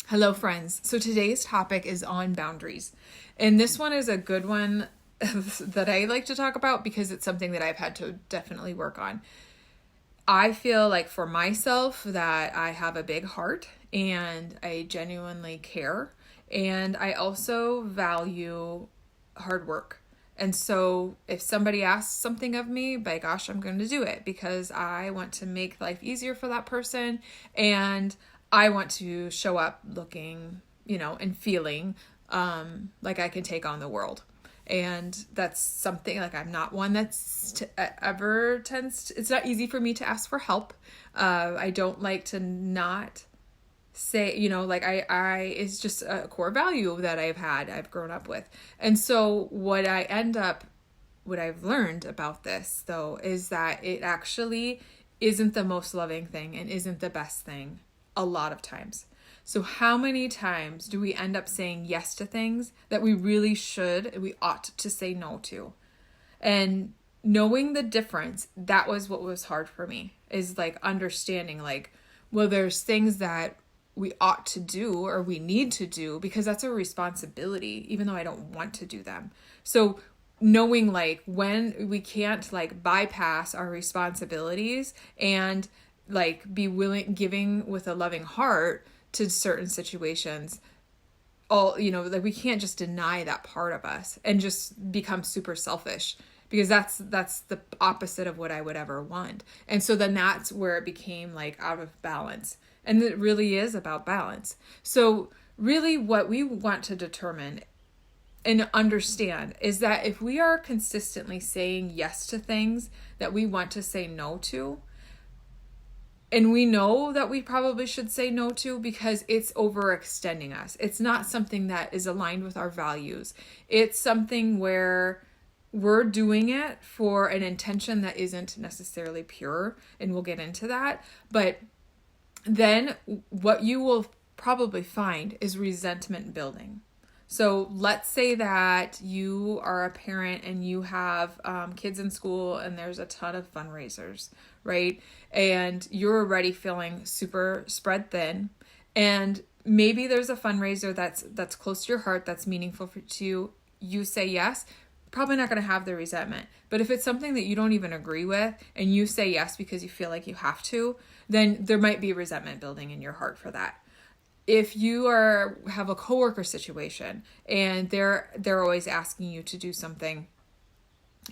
Hello, friends. So today's topic is on boundaries. And this one is a good one that I like to talk about because it's something that I've had to definitely work on. I feel like for myself that I have a big heart and I genuinely care. And I also value hard work. And so if somebody asks something of me, by gosh, I'm going to do it because I want to make life easier for that person. And I want to show up looking, and feeling like I can take on the world. And that's something like I'm not one ever tends to, it's not easy for me to ask for help. I don't like to not say, like I it's just a core value that I've grown up with. And so what I've learned about this though is that it actually isn't the most loving thing and isn't the best thing a lot of times. So how many times do we end up saying yes to things that we really we ought to say no to? And knowing the difference, that was what was hard for me, is like understanding like, well, there's things that we ought to do or we need to do because that's a responsibility, even though I don't want to do them. So knowing like when we can't like bypass our responsibilities and like be giving with a loving heart to certain situations, like we can't just deny that part of us and just become super selfish, because that's the opposite of what I would ever want. And so then that's where it became like out of balance. And it really is about balance. So really what we want to determine and understand is that if we are consistently saying yes to things that we want to say no to, and we know that we probably should say no to because it's overextending us. It's not something that is aligned with our values. It's something where we're doing it for an intention that isn't necessarily pure, and we'll get into that. But then what you will probably find is resentment building. So let's say that you are a parent and you have kids in school and there's a ton of fundraisers, right? And you're already feeling super spread thin. And maybe there's a fundraiser that's close to your heart, that's meaningful to you. You say yes, probably not going to have the resentment. But if it's something that you don't even agree with and you say yes because you feel like you have to, then there might be resentment building in your heart for that. If you have a coworker situation and they're always asking you to do something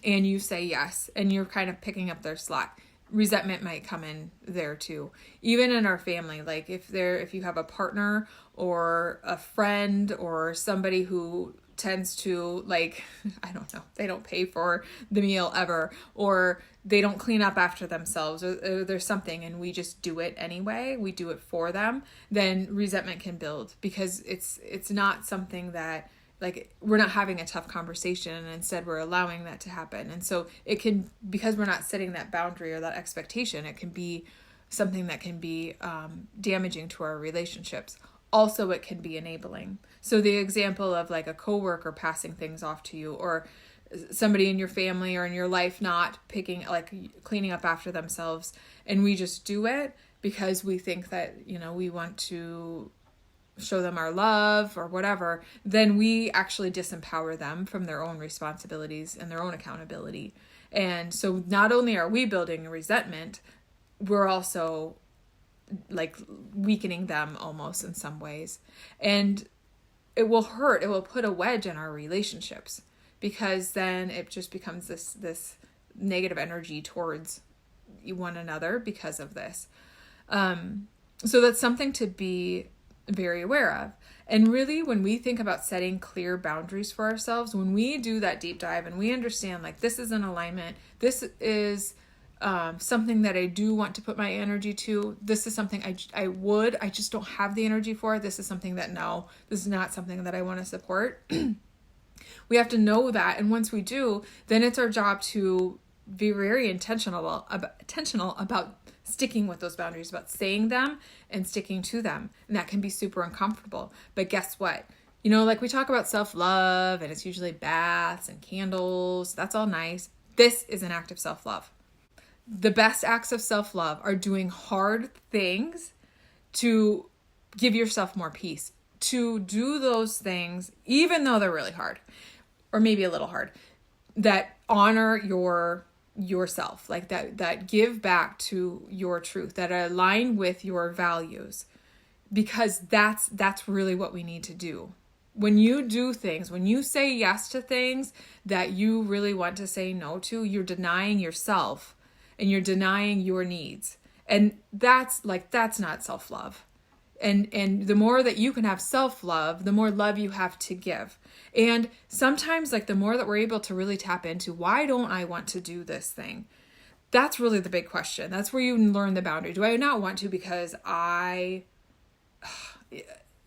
and you say yes and you're kind of picking up their slack, resentment might come in there too. Even in our family, like if you have a partner or a friend or somebody who tends to, like, I don't know, they don't pay for the meal ever, or they don't clean up after themselves, or there's something and we just do it anyway, we do it for them, then resentment can build because it's not something that, like, we're not having a tough conversation and instead we're allowing that to happen. And so it can, because we're not setting that boundary or that expectation, it can be something that can be damaging to our relationships. Also, it can be enabling. So the example of like a coworker passing things off to you, or somebody in your family or in your life not cleaning up after themselves, and we just do it because we think that, we want to show them our love or whatever, then we actually disempower them from their own responsibilities and their own accountability. And so not only are we building resentment, we're also like weakening them almost in some ways. And it will hurt. It will put a wedge in our relationships, because then it just becomes this negative energy towards one another because of this. So that's something to be very aware of. And really, when we think about setting clear boundaries for ourselves, when we do that deep dive and we understand like this is an alignment, this is something that I do want to put my energy to, this is something I just don't have the energy for, this is something that, no, this is not something that I want to support. We have to know that. And once we do, then it's our job to be very intentional about sticking with those boundaries, about saying them and sticking to them. And that can be super uncomfortable. But guess what? Like we talk about self-love, and it's usually baths and candles. That's all nice. This is an act of self-love. The best acts of self-love are doing hard things to give yourself more peace to do those things, even though they're really hard, or maybe a little hard, that honor yourself, like that give back to your truth, that align with your values, because that's really what we need to do. When you do things, when you say yes to things that you really want to say no to, you're denying yourself and you're denying your needs. And that's not self-love. And the more that you can have self-love, the more love you have to give. And sometimes, like, the more that we're able to really tap into, why don't I want to do this thing? That's really the big question. That's where you learn the boundary. Do I not want to because I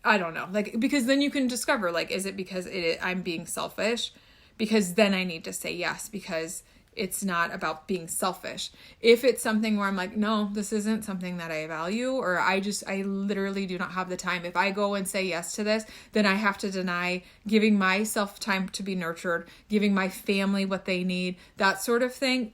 don't know. Like, because then you can discover, like, is it because I'm being selfish? Because then I need to say yes, because it's not about being selfish. If it's something where I'm like, no, this isn't something that I value, or I literally do not have the time. If I go and say yes to this, then I have to deny giving myself time to be nurtured, giving my family what they need, that sort of thing.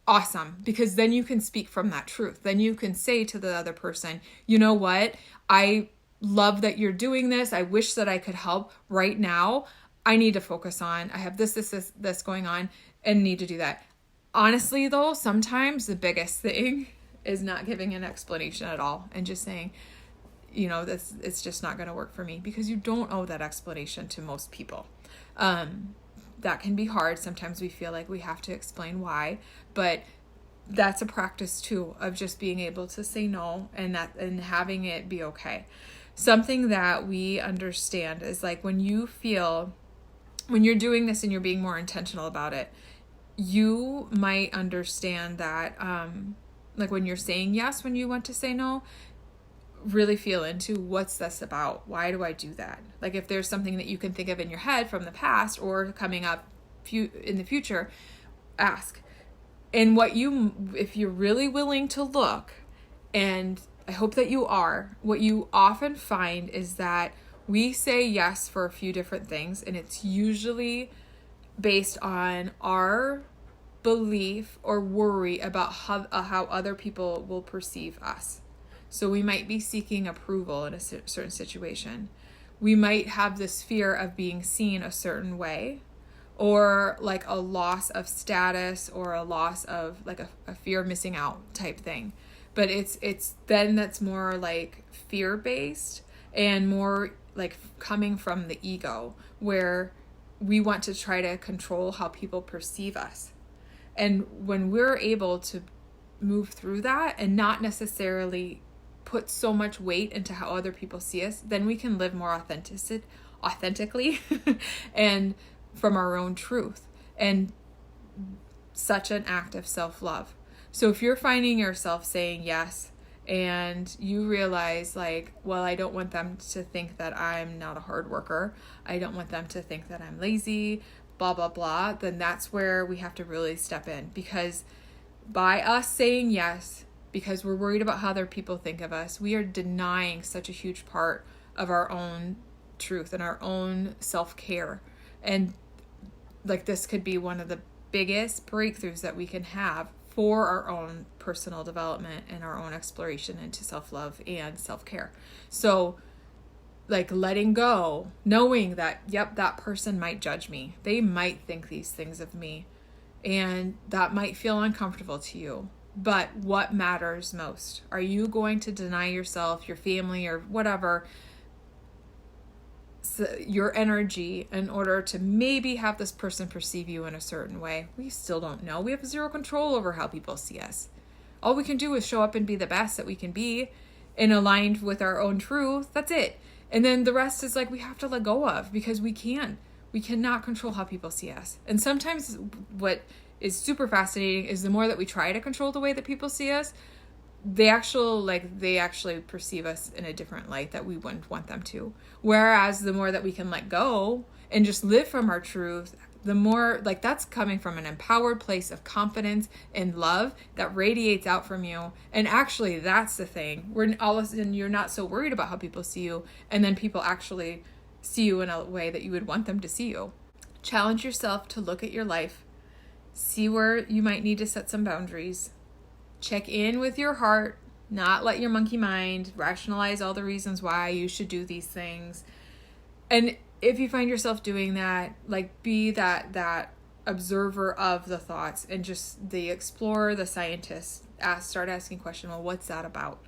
Awesome. Because then you can speak from that truth. Then you can say to the other person, you know what? I love that you're doing this. I wish that I could help right now. I need to focus on, I have this going on and need to do that. Honestly, though, sometimes the biggest thing is not giving an explanation at all and just saying, it's just not going to work for me, because you don't owe that explanation to most people. That can be hard. Sometimes we feel like we have to explain why, but that's a practice too, of just being able to say no and having it be okay. Something that we understand is, like, when you're doing this and you're being more intentional about it, you might understand that, like, when you're saying yes, when you want to say no, really feel into what's this about? Why do I do that? Like, if there's something that you can think of in your head from the past or coming up in the future, ask. And if you're really willing to look, and I hope that you are, what you often find is that we say yes for a few different things, and it's usually based on our belief or worry about how other people will perceive us. So we might be seeking approval in a certain situation. We might have this fear of being seen a certain way, or like a loss of status, or a loss of, like, a fear of missing out type thing. But it's then that's more like fear-based and more like coming from the ego, where we want to try to control how people perceive us. And when we're able to move through that and not necessarily put so much weight into how other people see us, then we can live more authentically and from our own truth. And such an act of self-love. So if you're finding yourself saying yes, and you realize, like, well, I don't want them to think that I'm not a hard worker, I don't want them to think that I'm lazy, blah, blah, blah, then that's where we have to really step in. Because by us saying yes, because we're worried about how other people think of us, we are denying such a huge part of our own truth and our own self-care. And, like, this could be one of the biggest breakthroughs that we can have for our own personal development and our own exploration into self-love and self-care. So, like, letting go, knowing that, yep, that person might judge me. They might think these things of me, and that might feel uncomfortable to you. But what matters most? Are you going to deny yourself, your family, or whatever, your energy in order to maybe have this person perceive you in a certain way? We still don't know. We have zero control over how people see us. All we can do is show up and be the best that we can be and aligned with our own truth. That's it. And then the rest is, like, we have to let go of, because we cannot control how people see us. And sometimes what is super fascinating is the more that we try to control the way that people see us, they actually perceive us in a different light that we wouldn't want them to. Whereas the more that we can let go and just live from our truth, the more, like, that's coming from an empowered place of confidence and love that radiates out from you. And actually, that's the thing, where all of a sudden you're not so worried about how people see you, and then people actually see you in a way that you would want them to see you. Challenge yourself to look at your life, see where you might need to set some boundaries, check in with your heart, Not let your monkey mind rationalize all the reasons why you should do these things. And if you find yourself doing that, like, be that observer of the thoughts and just the explorer, the scientist. Start asking questions. Well, what's that about?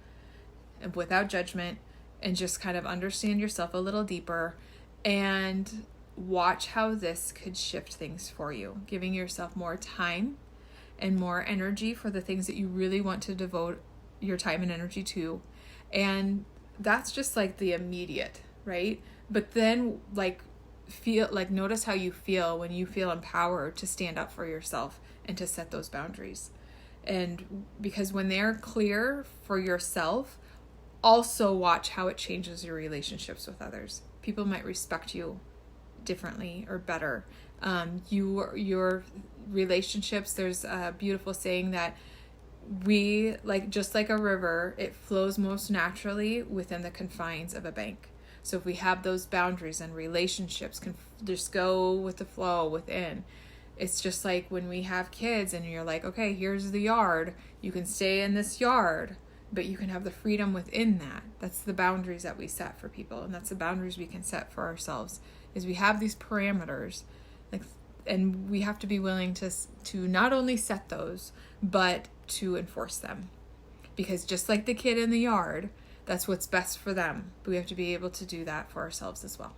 And without judgment, and just kind of understand yourself a little deeper and watch how this could shift things for you, giving yourself more time and more energy for the things that you really want to devote your time and energy to. And that's just like the immediate, right? But then notice how you feel when you feel empowered to stand up for yourself and to set those boundaries. And because when they're clear for yourself, also watch how it changes your relationships with others. People might respect you differently or better. Your relationships, there's a beautiful saying that just like a river, it flows most naturally within the confines of a bank. So if we have those boundaries, and relationships can just go with the flow within. It's just like when we have kids and you're like, okay, here's the yard. You can stay in this yard, but you can have the freedom within that. That's the boundaries that we set for people. And that's the boundaries we can set for ourselves, is we have these parameters, and we have to be willing to not only set those, but to enforce them. Because just like the kid in the yard, that's what's best for them. But we have to be able to do that for ourselves as well.